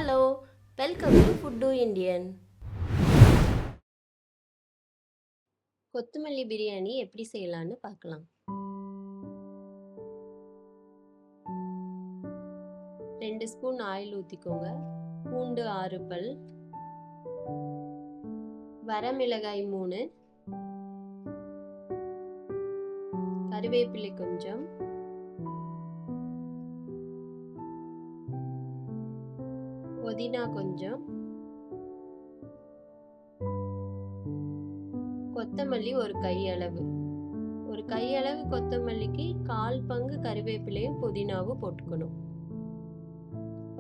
Hello, welcome to food Indian. கொத்தமல்லி பிரியாணி எப்படி செய்யலான்னு பார்க்கலாம். 2 ஸ்பூன் ஆயில் ஊற்றிக்கோங்க. பூண்டு 6 பல், வரமிளகாய் 3, கருவேப்பிலை கொஞ்சம், புதினா கொஞ்சம், கொத்தமல்லி ஒரு கையளவு. ஒரு கையளவு கொத்தமல்லிக்கு 1/4 பங்கு கருவேப்பிலையும் புதினாவும் போட்டுக்கணும்.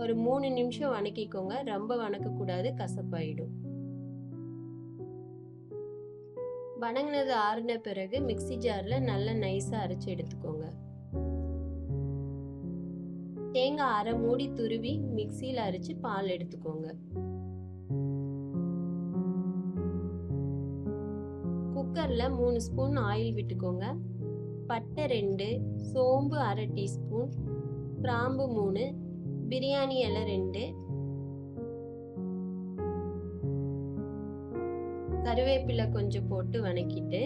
ஒரு 3 நிமிஷம் வணக்கிக்கோங்க. ரொம்ப வணக்கக்கூடாது, கசப்பாயிடும். வணங்கினது ஆறின பிறகு மிக்ஸி ஜாரில் நல்லா நைஸாக அரைச்சி எடுத்துக்கோங்க. தேங்காய் அரை மூடி துருவி மிக்சியில் அரைச்சி பால் எடுத்துக்கோங்க. குக்கரில் 3 ஸ்பூன் ஆயில் விட்டுக்கோங்க. பட்டை 2, சோம்பு அரை டீஸ்பூன், கிராம்பு 3, பிரியாணி இலை 2, கருவேப்பிலை கொஞ்சம் போட்டு வணக்கிட்டு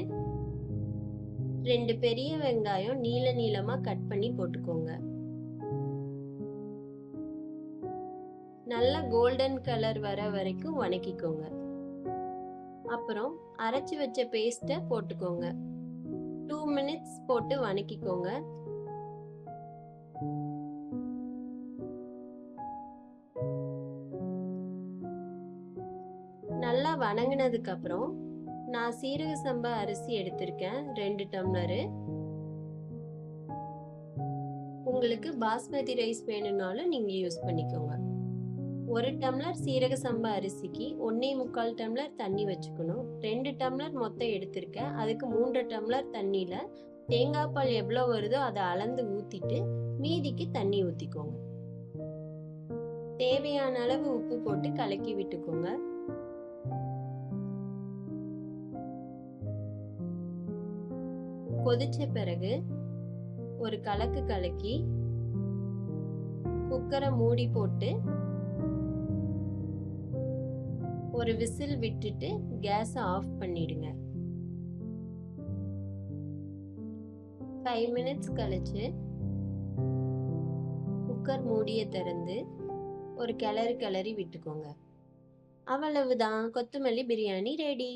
2 பெரிய வெங்காயம் நீள நீளமாக கட் பண்ணி போட்டுக்கோங்க. நல்லா கோல்டன் கலர் வர வரைக்கும் வணக்கிக்கோங்க. அப்புறம் அரைச்சி வச்ச பேஸ்ட்டை போட்டுக்கோங்க. 2 மினிட்ஸ் போட்டு வணக்கிக்கோங்க. நல்லா வணங்கினதுக்கு அப்புறம் நான் சீரக சம்பா அரிசி எடுத்திருக்கேன் 2 டம்ளரு. உங்களுக்கு பாஸ்மதி ரைஸ் வேணும்னாலும் நீங்க யூஸ் பண்ணிக்கோங்க. 1 டம்ளர் சீரக சம்பா அரிசிக்கு 1.25 டம்ளர் தண்ணி வச்சுக்கணும். 2 டம்ளர் மொத்தம் எடுத்திருக்கேன். அதுக்கு 3 டம்ளர் தண்ணியில தேங்காய் பால் எவ்வளோ வருதோ அதை அளந்து ஊத்திட்டு மீதிக்கு தண்ணி ஊத்திக்கோங்க. தேவையான அளவு உப்பு போட்டு கலக்கி விட்டுக்கோங்க. கொதிச்ச பிறகு ஒரு கலக்கு கலக்கி குக்கரை மூடி போட்டு ஒரு விசில் விட்டுட்டு கேஸை ஆஃப் பண்ணிடுங்க. 5 மினிட்ஸ் கழிச்சு குக்கர் மூடியை திறந்து ஒரு கிளறி விட்டுக்கோங்க. அவ்வளவுதான், கொத்தமல்லி பிரியாணி ரெடி.